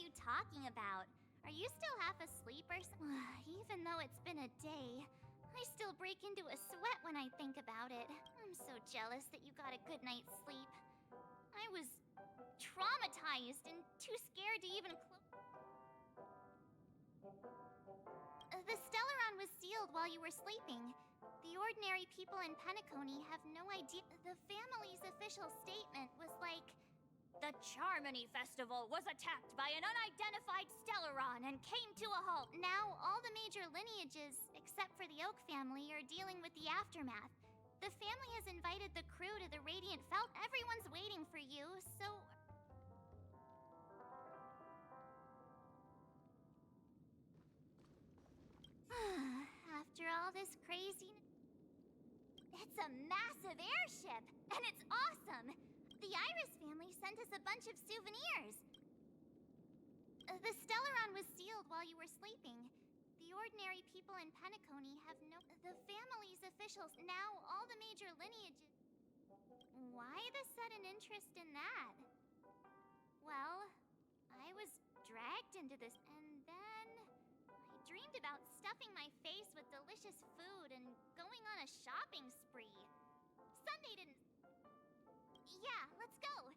you talking about? Are you still half asleep or even though it's been a day, I still break into a sweat when I think about it. I'm so jealous that you got a good night's sleep. I was traumatized and too scared to even close. The Stellaron was sealed while you were sleeping. The ordinary people in Penacony have no idea. The family's official statement was like, the Charmony Festival was attacked by an unidentified Stellaron and came to a halt. Now, all the major lineages, except for the Oak family, are dealing with the aftermath. The family has invited the crew to the Radiant Felt. Everyone's waiting for you, so... After all this craziness... It's a massive airship, and it's awesome! The Iris family sent us a bunch of souvenirs. The Stellaron was sealed while you were sleeping. The ordinary people in Penacony have no... The family's officials... Now, all the major lineages... Why the sudden interest in that? Well, I was dragged into this, and then... I dreamed about stuffing my face with delicious food and going on a shopping spree. Sunday didn't... Yeah, let's go!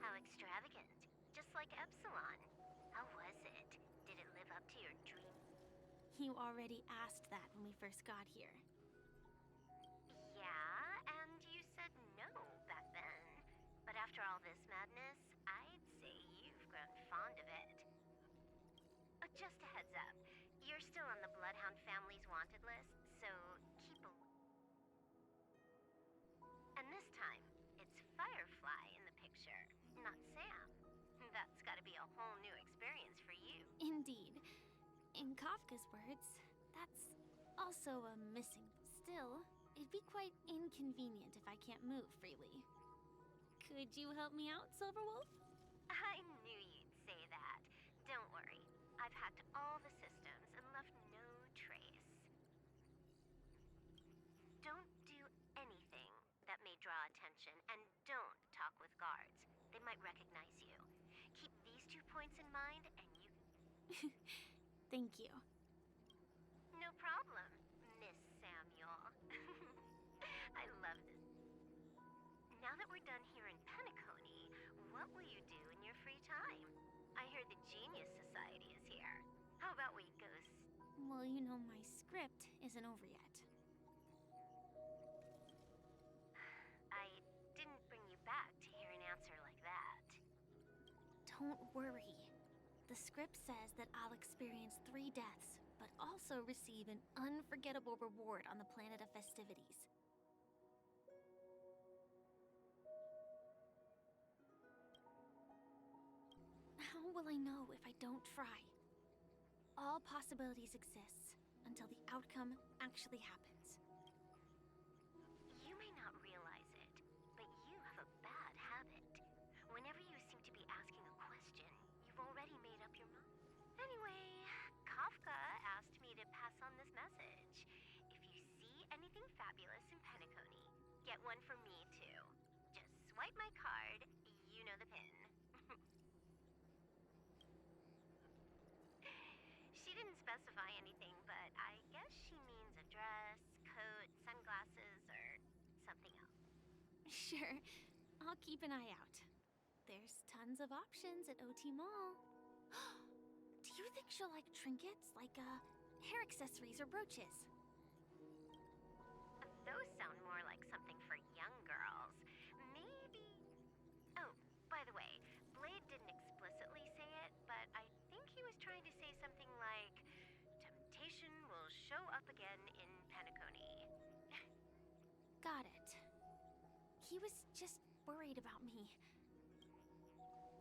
How extravagant. Just like Epsilon. How was it? Did it live up to your dream? You already asked that when we first got here. Yeah, and you said no back then. But after all this madness, I'd say you've grown fond of it. Just a heads up, you're still on the Bloodhound family's wanted list, so keep a... And this time, it's Firefly in the picture, not Sam. That's gotta be a whole new experience for you. Indeed. In Kafka's words, that's also a missing... Still, it'd be quite inconvenient if I can't move freely. Could you help me out, Silverwolf? I knew you'd say that. Don't worry. I've hacked all the systems and left no trace. Don't do anything that may draw attention, and don't talk with guards. They might recognize you. Keep these 2 points in mind, and you... Thank you. No problem, Miss Samuel. I love this. Now that we're done here in Penacony, what will you do in your free time? I heard the Genius Society is here. How about we go Well, you know, my script isn't over yet. I didn't bring you back to hear an answer like that. Don't worry. The script says that I'll experience 3 deaths, but also receive an unforgettable reward on the planet of festivities. How will I know if I don't try? All possibilities exist until the outcome actually happens. You may not realize it, but you have a bad habit. Whenever you seem to be asking a question, you've already made up your mind. Anyway, Kafka asked me to pass on this message. If you see anything fabulous in Penacony, get one for me too. Just swipe my card, you know the pin. She didn't specify anything, but I guess she means a dress, coat, sunglasses, or something else. Sure, I'll keep an eye out. There's tons of options at OT Mall. Do you think she'll like trinkets, like hair accessories or brooches? Those sound more like something for young girls. Maybe... Oh, by the way, Blade didn't explicitly say it, but I think he was trying to say something like, temptation will show up again in Penacony. Got it. He was just worried about me.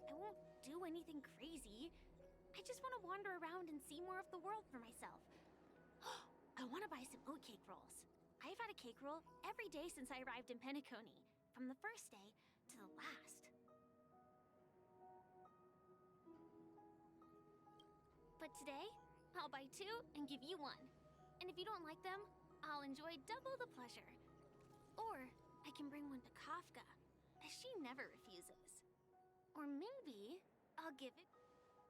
I won't do anything crazy. I just want to wander around and see more of the world for myself. I want to buy some oatcake rolls. I've had a cake roll every day since I arrived in Penacony, from the first day to the last. Today, I'll buy 2 and give you 1. And if you don't like them, I'll enjoy double the pleasure. Or I can bring one to Kafka, as she never refuses. Or maybe I'll give it...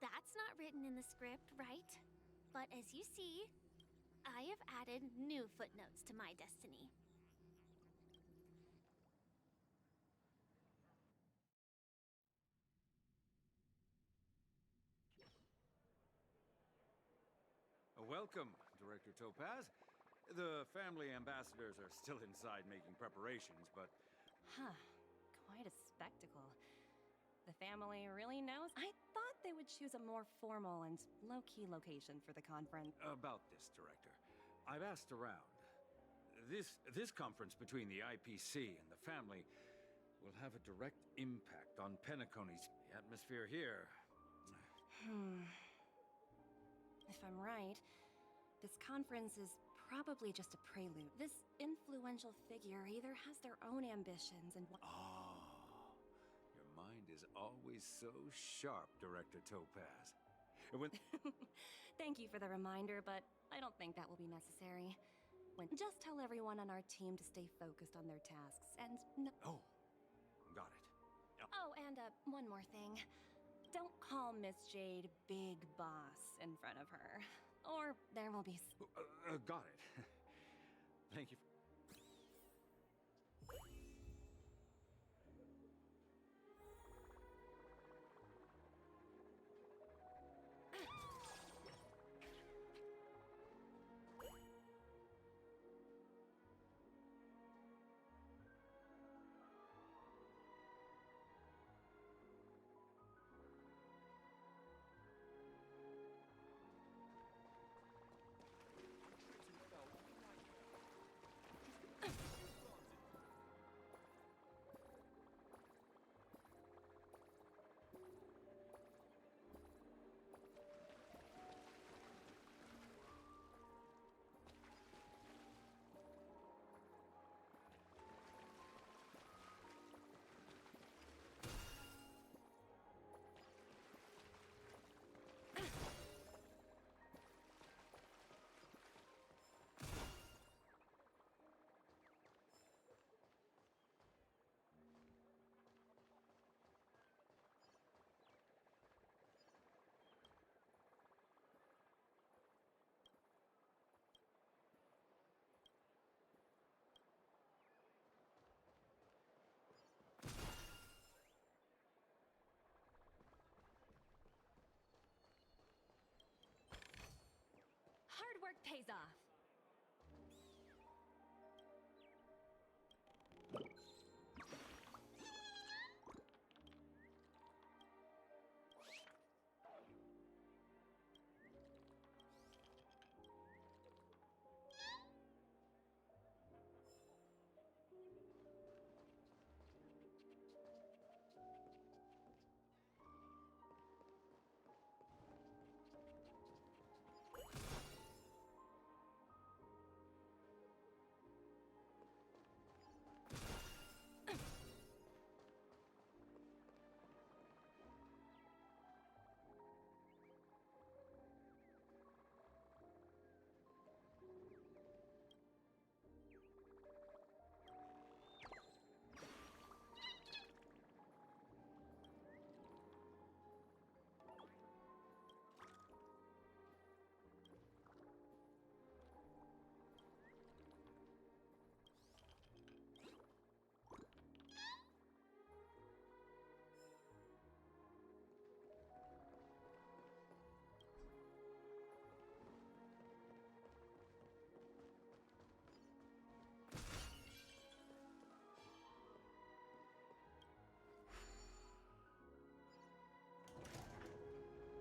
That's not written in the script, right? But as you see, I have added new footnotes to my destiny. Welcome, Director Topaz. The family ambassadors are still inside making preparations, but... Huh. Quite a spectacle. The family really knows? I thought they would choose a more formal and low-key location for the conference. About this, Director. I've asked around. This conference between the IPC and the family will have a direct impact on Penacony's atmosphere here. If I'm right, this conference is probably just a prelude. This influential figure either has their own ambitions and... Your mind is always so sharp, Director Topaz. When... Thank you for the reminder, but I don't think that will be necessary. Just tell everyone on our team to stay focused on their tasks, and Oh, got it. Oh, and one more thing. Don't call Miss Jade Big Boss in front of her, or there will be... Got it. Thank you. Hard work pays off.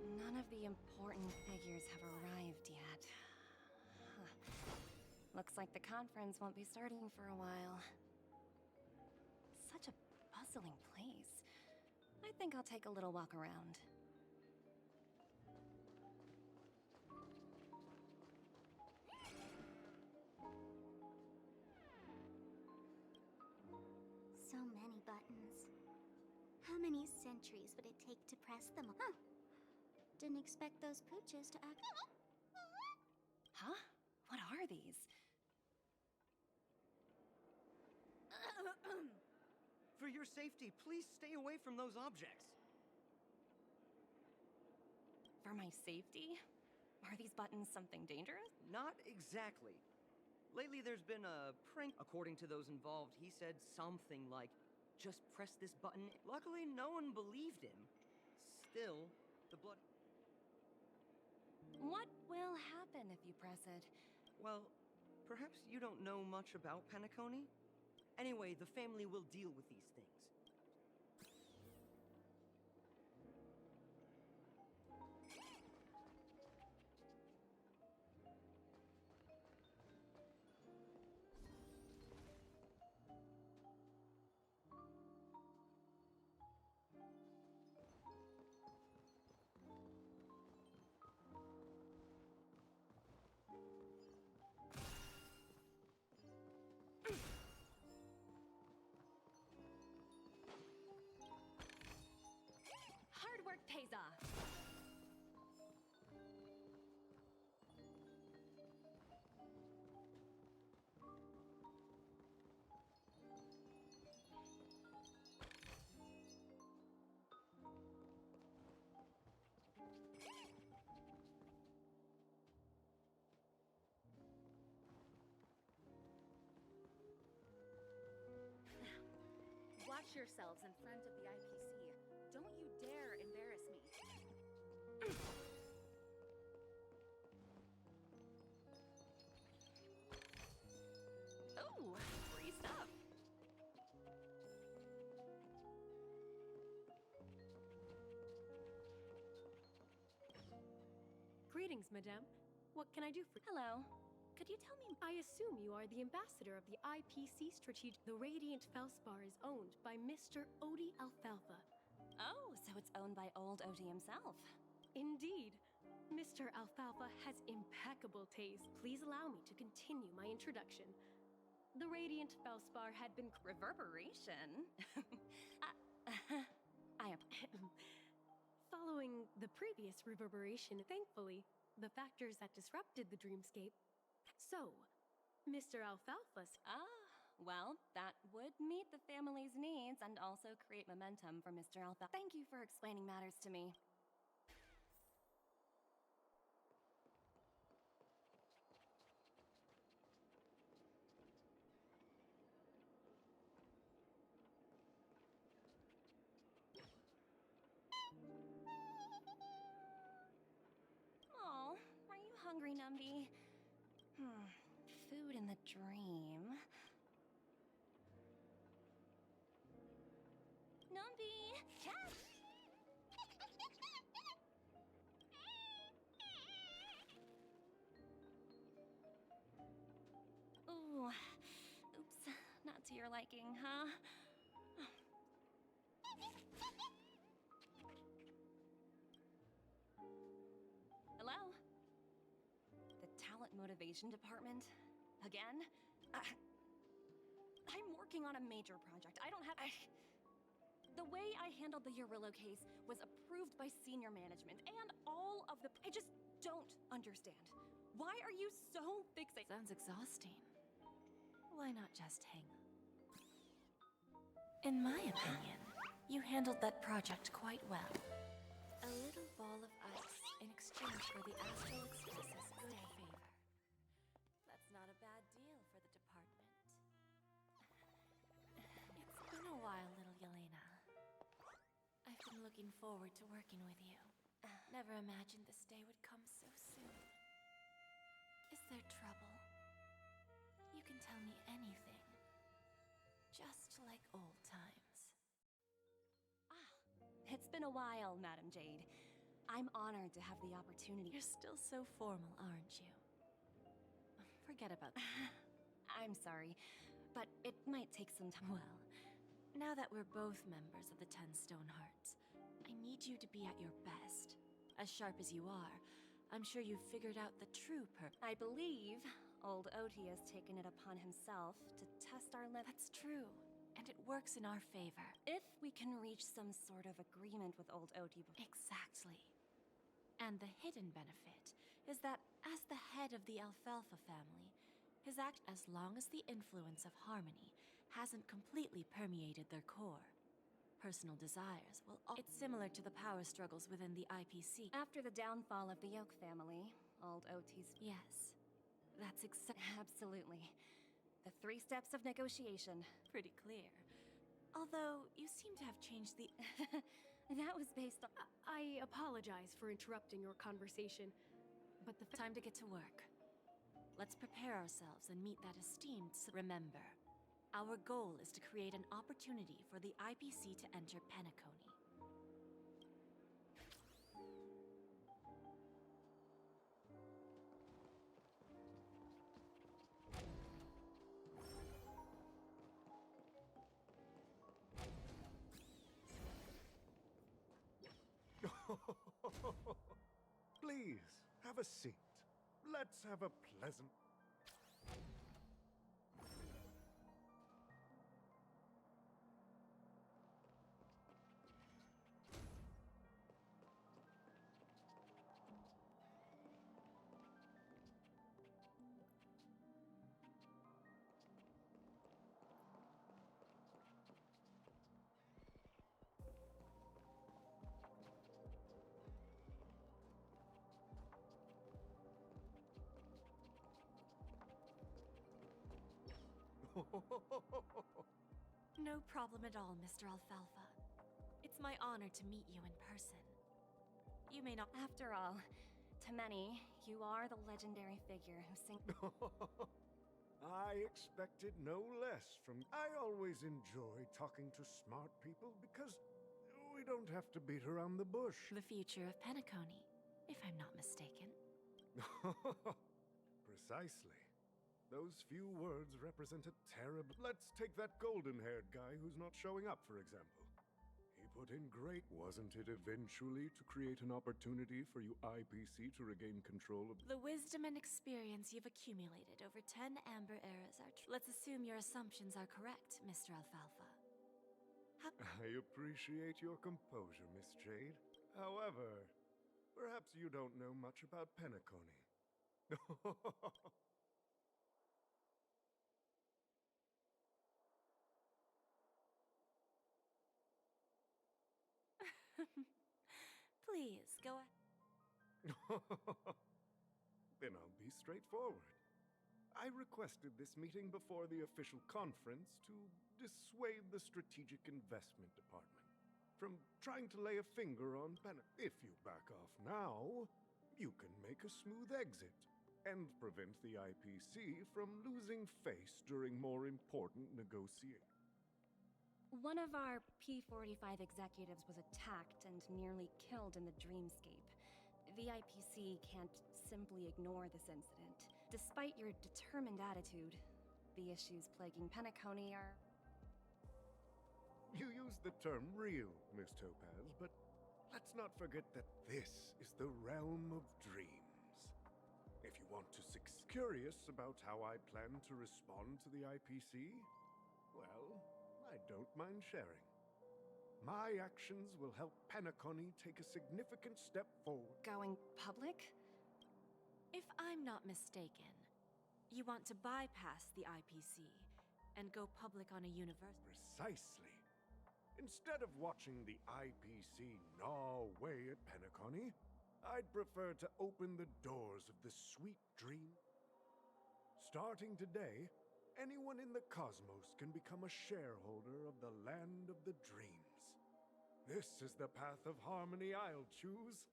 None of the important figures have arrived yet. Huh. Looks like the conference won't be starting for a while. Such a bustling place. I think I'll take a little walk around. So many buttons. How many centuries would it take to press them all? Huh. didn't expect those pooches to act. Huh? What are these? For your safety, please stay away from those objects. For my safety? Are these buttons something dangerous? Not exactly. Lately, there's been a prank. According to those involved, he said something like, just press this button. Luckily, no one believed him. Still, the blood... What will happen if you press it? Well, perhaps you don't know much about Penacony? Anyway, the family will deal with these things. Hard work pays off. Watch yourselves in front of the IPC. Don't you dare embarrass me. Oh, free stuff. Greetings, madame. What can I do for you? Hello. Could you tell me? I assume you are the ambassador of the IPC Strategic. The Radiant Felspar is owned by Mr. Odie Alfalfa. Oh, so it's owned by old Odie himself. Indeed. Mr. Alfalfa has impeccable taste. Please allow me to continue my introduction. The Radiant Felspar had been Reverberation? I am. Following the previous reverberation, thankfully, the factors that disrupted the dreamscape. So, Mr. Alfalfa's. Well, that would meet the family's needs and also create momentum for Mr. Alfalfa. Thank you for explaining matters to me. Oh, are you hungry, Numby? Food in the dream. Numby! Catch! Ooh. Oops. Not to your liking, huh? Hello? The talent motivation department? Again? I'm working on a major project. I don't have... The way I handled the Urillo case was approved by senior management and all of the... I just don't understand. Why are you so fixated? Sounds exhausting. Why not just hang up? In my opinion, you handled that project quite well. A little ball of ice in exchange for the Astral Express's good favor. That's not a bad deal for the department. It's been a while, little Yelena. I've been looking forward to working with you. Never imagined this day would come so soon. Is there trouble? You can tell me anything. Just like old times. It's been a while, Madam Jade. I'm honored to have the opportunity. You're still so formal, aren't you? Forget about that. I'm sorry, but it might take some time. Well, now that we're both members of the 10 Stone Hearts, I need you to be at your best. As sharp as you are, I'm sure you've figured out the true purpose. I believe old Odie has taken it upon himself to test our limits. That's true, and it works in our favor. If we can reach some sort of agreement with old Odie. Exactly. And the hidden benefit is that as the head of the Alfalfa family, his act, as long as the influence of harmony hasn't completely permeated their core, personal desires will it's similar to the power struggles within the IPC. After the downfall of the Yoke family, old OT's... Yes, that's Absolutely. The 3 steps of negotiation. pretty clear. Although, you seem to have changed the... That was based on... I apologize for interrupting your conversation, but the Time to get to work. Let's prepare ourselves and meet that esteemed... Remember, our goal is to create an opportunity for the IPC to enter Penacony. Please, have a seat. Let's have a pleasant... No problem at all, Mr. Alfalfa. It's my honor to meet you in person. You may not... After all, to many, you are the legendary figure who I expected no less from... I always enjoy talking to smart people because we don't have to beat around the bush. The future of Penacony, if I'm not mistaken. Precisely. Those few words represent a terrible... Let's take that golden-haired guy who's not showing up, for example. He put in great, wasn't it, eventually to create an opportunity for you IPC to regain control of... The wisdom and experience you've accumulated over 10 Amber Eras are true. Let's assume your assumptions are correct, Mr. Alfalfa. I appreciate your composure, Miss Jade. However, perhaps you don't know much about Penacony. Please, go ahead. Then I'll be straightforward. I requested this meeting before the official conference to dissuade the Strategic Investment Department from trying to lay a finger on If you back off now, you can make a smooth exit and prevent the IPC from losing face during more important negotiations. One of our P-45 executives was attacked and nearly killed in the dreamscape. The IPC can't simply ignore this incident. Despite your determined attitude, the issues plaguing Penacony are... You used the term real, Miss Topaz, but let's not forget that this is the realm of dreams. If you want to curious about how I plan to respond to the IPC, well... I don't mind sharing. My actions will help Penacony take a significant step forward. Going public? If I'm not mistaken, you want to bypass the IPC and go public on a university. Precisely. Instead of watching the IPC gnaw away at Penacony, I'd prefer to open the doors of the sweet dream. Starting today, anyone in the cosmos can become a shareholder of the land of the dreams. This is the path of harmony I'll choose.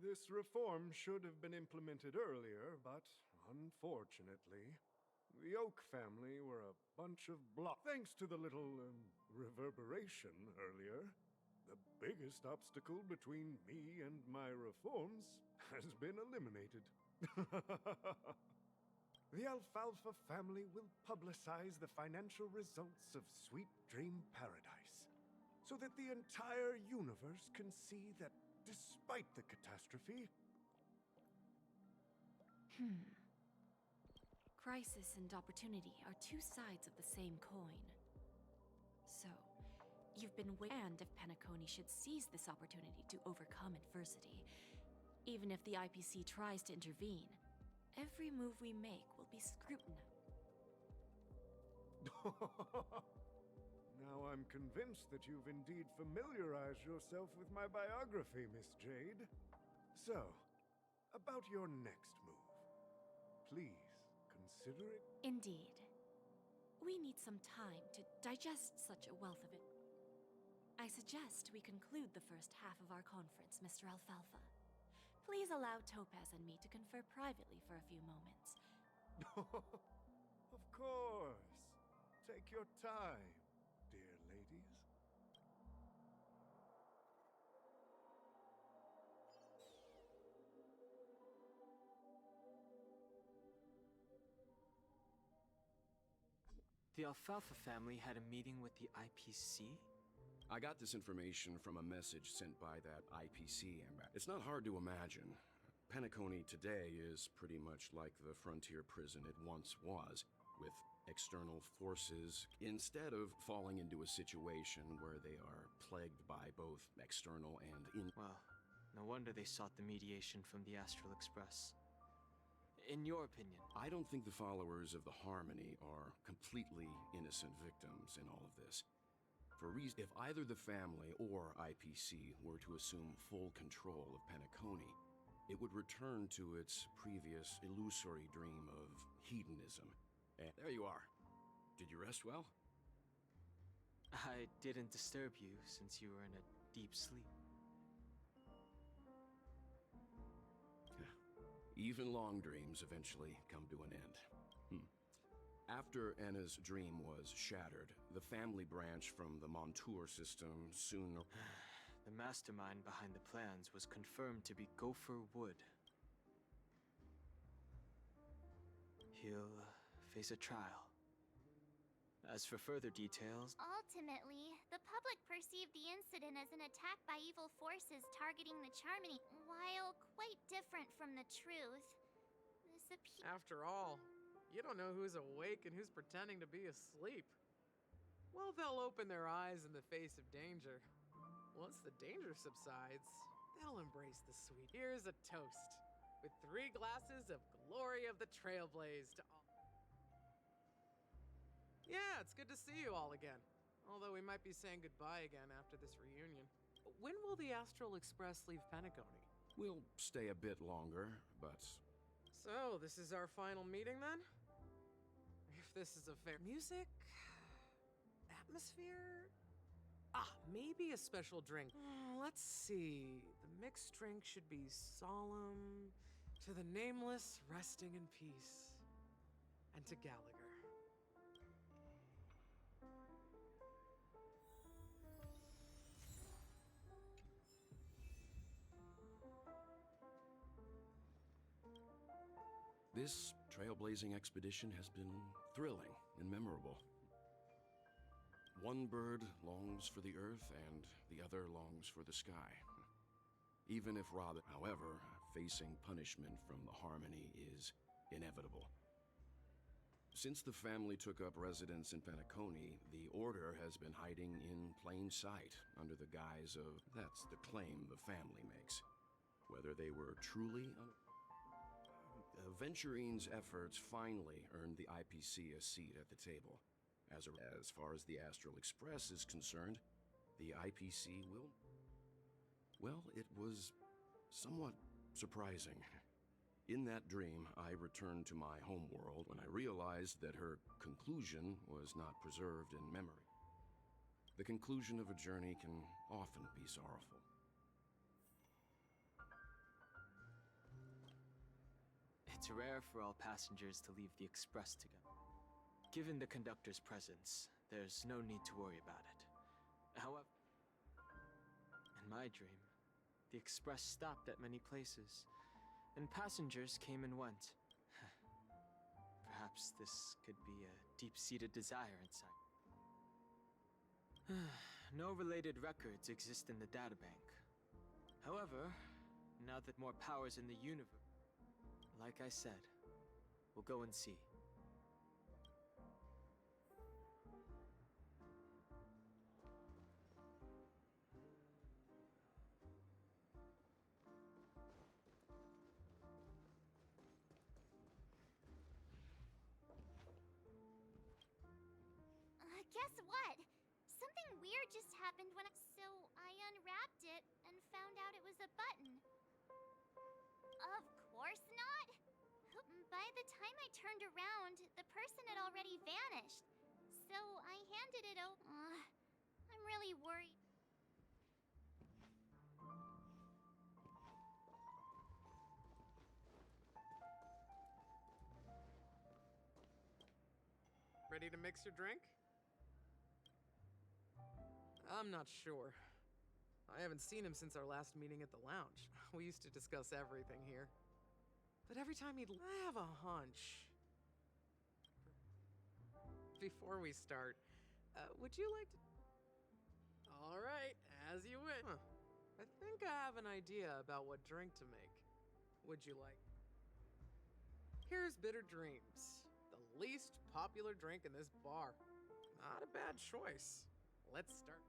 This reform should have been implemented earlier, but unfortunately, the Oak family were a bunch of Thanks to the little reverberation earlier, the biggest obstacle between me and my reforms has been eliminated. The Alfalfa family will publicize the financial results of Sweet Dream Paradise, so that the entire universe can see that despite the catastrophe... Crisis and opportunity are two sides of the same coin. So, You've been and if Penacony should seize this opportunity to overcome adversity, even if the IPC tries to intervene, every move we make will be scrutinized. Now I'm convinced that you've indeed familiarized yourself with my biography, Miss Jade. So, about your next move. Please, consider it. Indeed. We need some time to digest such a wealth of it. I suggest we conclude the first half of our conference, Mr. Alfalfa. Please allow Topaz and me to confer privately for a few moments. Of course. Take your time, dear ladies. The Alfalfa family had a meeting with the IPC? I got this information from a message sent by that IPC ambassador. It's not hard to imagine. Penacony today is pretty much like the frontier prison it once was, with external forces, instead of falling into a situation where they are plagued by both external and Well, no wonder they sought the mediation from the Astral Express. In your opinion? I don't think the followers of the Harmony are completely innocent victims in all of this. If either the family or IPC were to assume full control of Penacony, it would return to its previous illusory dream of hedonism. And there you are. Did you rest well? I didn't disturb you since you were in a deep sleep. Even long dreams eventually come to an end. After Anna's dream was shattered, the family branch from the Montour system soon... The mastermind behind the plans was confirmed to be Gopher Wood. He'll face a trial. As for further details... Ultimately, the public perceived the incident as an attack by evil forces targeting the Charmony, while quite different from the truth. After all, you don't know who's awake and who's pretending to be asleep. Well, they'll open their eyes in the face of danger. Once the danger subsides, they'll embrace the sweet. Here's a toast, with 3 glasses of glory of the Trailblaze to all. Yeah, it's good to see you all again. Although we might be saying goodbye again after this reunion. When will the Astral Express leave Penacony? We'll stay a bit longer, but... So, this is our final meeting then? If this is a fair... Music? Atmosphere? Maybe a special drink. Let's see. The mixed drink should be solemn, to the nameless resting in peace, and to Gallagher. This trailblazing expedition has been thrilling and memorable. One bird longs for the earth, and the other longs for the sky. Even if however, facing punishment from the Harmony is inevitable. Since the family took up residence in Penacony, the Order has been hiding in plain sight under the guise of... That's the claim the family makes. Whether they were truly... Venturine's efforts finally earned the IPC a seat at the table. As far as the Astral Express is concerned, the IPC will... Well, it was somewhat surprising. In that dream, I returned to my homeworld when I realized that her conclusion was not preserved in memory. The conclusion of a journey can often be sorrowful. It's rare for all passengers to leave the express together. Given the conductor's presence, there's no need to worry about it. However, in my dream, the express stopped at many places, and passengers came and went. Perhaps this could be a deep-seated desire inside. No related records exist in the databank. However, now that more power's in the universe, like I said, we'll go and see. guess what? Something weird just happened when So I unwrapped it and found out it was a button. Of course not! By the time I turned around, the person had already vanished. So I handed it over. I'm really worried. Ready to mix your drink? I'm not sure. I haven't seen him since our last meeting at the lounge. We used to discuss everything here. But every time he'd... I have a hunch. Before we start, would you like to... All right, as you wish. Huh. I think I have an idea about what drink to make. Would you like... Here's Bitter Dreams, the least popular drink in this bar. Not a bad choice. Let's start.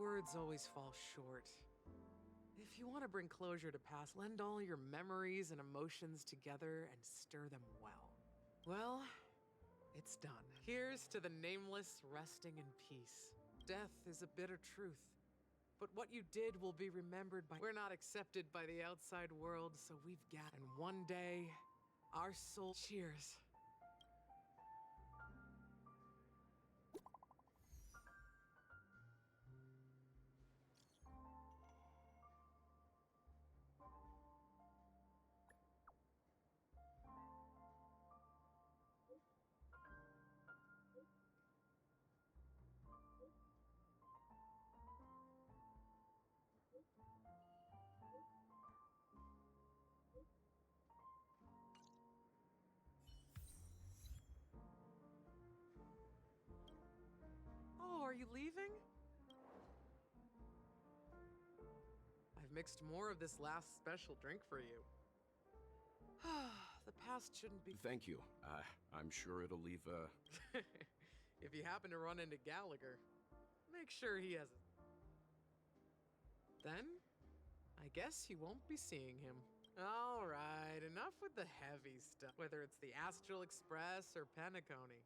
Words always fall short. If you want to bring closure to past, lend all your memories and emotions together and stir them well. Well, it's done. Here's to the nameless resting in peace. Death is a bitter truth, but what you did will be remembered by... We're not accepted by the outside world, so we've got... And one day, our soul... Cheers. Oh, are you leaving? I've mixed more of this last special drink for you. The past shouldn't be... Thank you. I'm sure it'll leave a... If you happen to run into Gallagher, make sure he has it. Then, I guess you won't be seeing him. All right, enough with the heavy stuff. Whether it's the Astral Express or Penacony,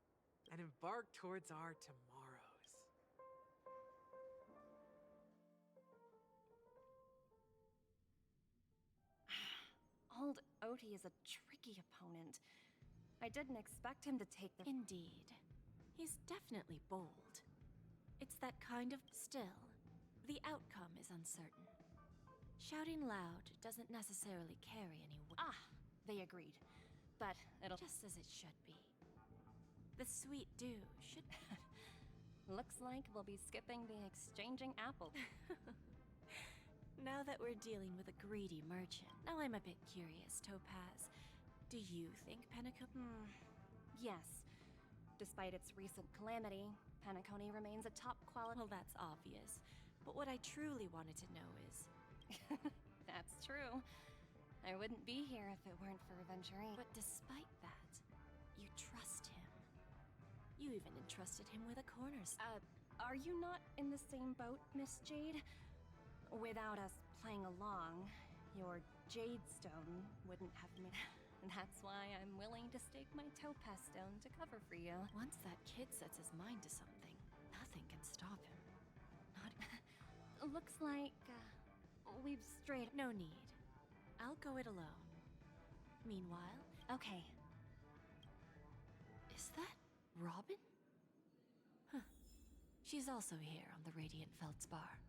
and embark towards our tomorrows. Old Oti is a tricky opponent. I didn't expect him to take the... Indeed. He's definitely bold. It's that kind of... Still, the outcome is uncertain. Shouting loud doesn't necessarily carry any weight. Ah, they agreed. But it'll... Just as it should be. The sweet dew should... Looks like we'll be skipping the exchanging apple. Now that we're dealing with a greedy merchant, now I'm a bit curious, Topaz. Do you think Penacony... Yes. Despite its recent calamity, Penacony remains a top quality... Well, that's obvious. But what I truly wanted to know is... That's true. I wouldn't be here if it weren't for Aventurine. But despite that, you trust him. You even entrusted him with a corners. Are you not in the same boat, Miss Jade? Without us playing along, your Jade Stone wouldn't have made... That's why I'm willing to stake my Topaz Stone to cover for you. Once that kid sets his mind to something, nothing can stop him. Not... Looks like, we've strayed... No need. I'll go it alone. Meanwhile... Okay. Is that Robin? Huh. She's also here on the Radiant Feldspar.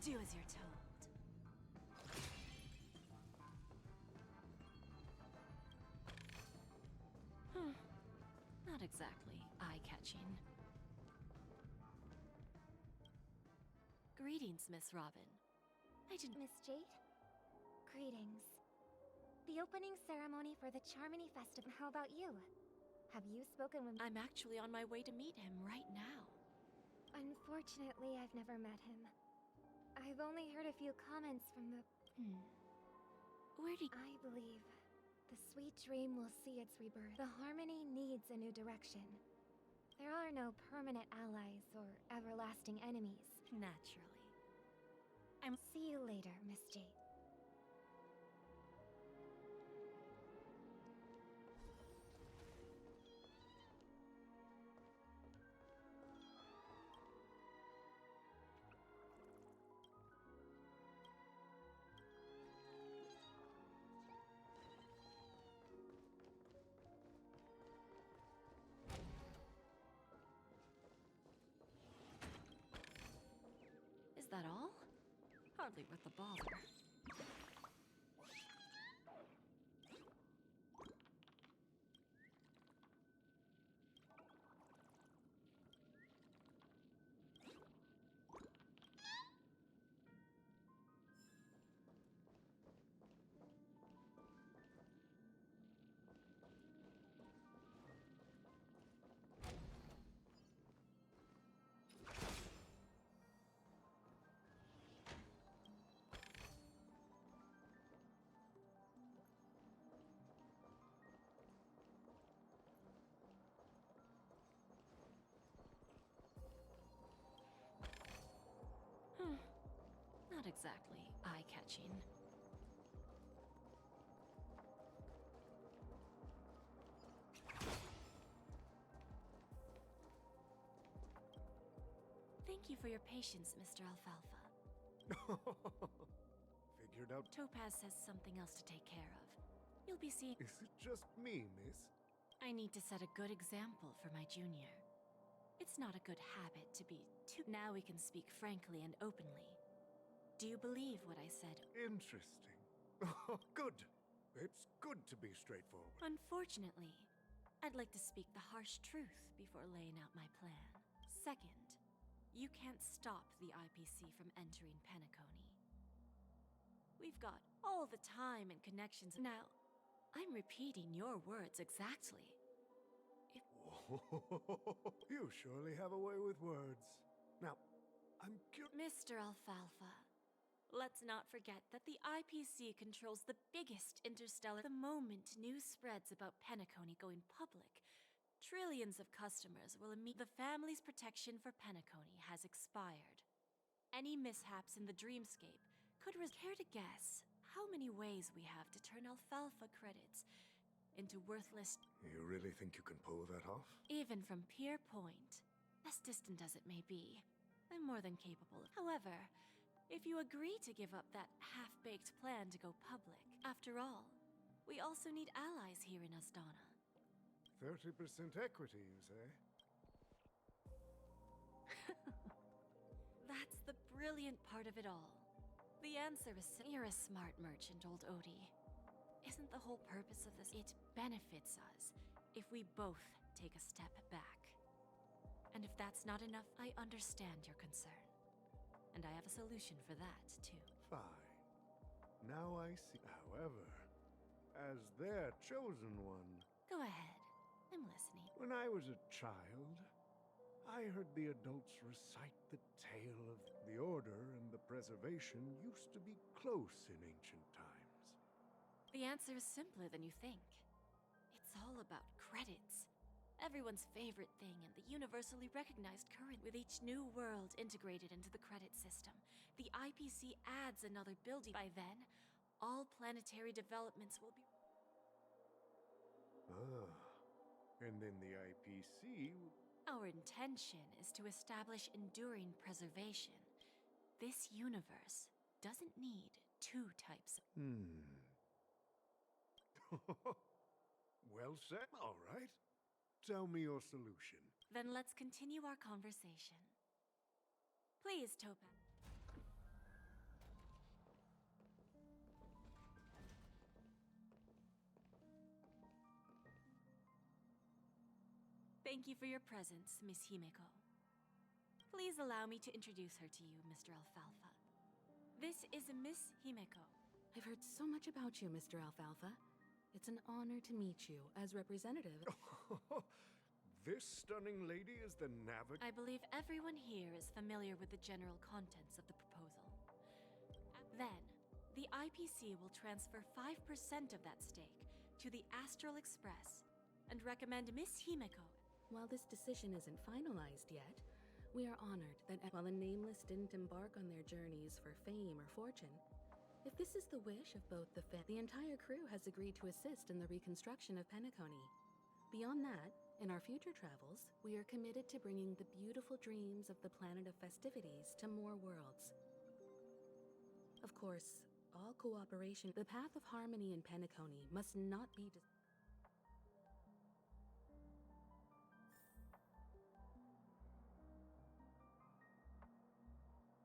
Do as you're told. Not exactly eye-catching. Greetings, Miss Robin. I didn't... Miss Jade? Greetings. The opening ceremony for the Charmony Festival. How about you? Have you spoken with... I'm actually on my way to meet him right now. Unfortunately, I've never met him. I've only heard a few comments from the... Where did... I believe the sweet dream will see its rebirth. The Harmony needs a new direction. There are no permanent allies or everlasting enemies. Naturally. See you later, Miss Jade. Is that all? Hardly worth the bother. Not exactly eye-catching. Thank you for your patience, Mr. Alfalfa. Figured out. Topaz has something else to take care of. You'll be seeing... Is it just me, miss? I need to set a good example for my junior. It's not a good habit to be too... Now we can speak frankly and openly. Do you believe what I said? Interesting. Good. It's good to be straightforward. Unfortunately, I'd like to speak the harsh truth before laying out my plan. Second, you can't stop the IPC from entering Penacony. We've got all the time and connections. Now, I'm repeating your words exactly. You surely have a way with words. Now, I'm curious. Mr. Alfalfa, let's not forget that the IPC controls the biggest interstellar. The moment news spreads about Penacony going public, trillions of customers will The family's protection for Penacony has expired. Any mishaps in the dreamscape could care to guess how many ways we have to turn alfalfa credits into worthless... You really think you can pull that off? Even from Pier Point, as distant as it may be, I'm more than capable. However, if you agree to give up that half-baked plan to go public, after all, we also need allies here in Asdana. 30% equity, you say? That's the brilliant part of it all. The answer is you're a smart merchant, old Odie. Isn't the whole purpose of this? It benefits us if we both take a step back. And if that's not enough, I understand your concern. And I have a solution for that, too. Fine. Now I see. However, as their chosen one... Go ahead. I'm listening. When I was a child, I heard the adults recite the tale of the Order and the Preservation used to be close in ancient times. The answer is simpler than you think. It's all about credits. Everyone's favorite thing and the universally recognized current. With each new world integrated into the credit system, the IPC adds another building. By then, all planetary developments will be... Ah, and then the IPC... Our intention is to establish enduring preservation. This universe doesn't need two types of... Well said. All right. Tell me your solution. Then let's continue our conversation. Please, Topaz. Thank you for your presence, Miss Himeko. Please allow me to introduce her to you, Mr. Alfalfa. This is Miss Himeko. I've heard so much about you, Mr. Alfalfa. It's an honor to meet you as representative. This stunning lady is the navigator. I believe everyone here is familiar with the general contents of the proposal. Then, the IPC will transfer 5% of that stake to the Astral Express and recommend Miss Himeko. While this decision isn't finalized yet, we are honored that while the Nameless didn't embark on their journeys for fame or fortune, if this is the wish of both the entire crew has agreed to assist in the reconstruction of Penacony. Beyond that, in our future travels, we are committed to bringing the beautiful dreams of the planet of festivities to more worlds. Of course, all cooperation, the path of harmony in Penacony must not be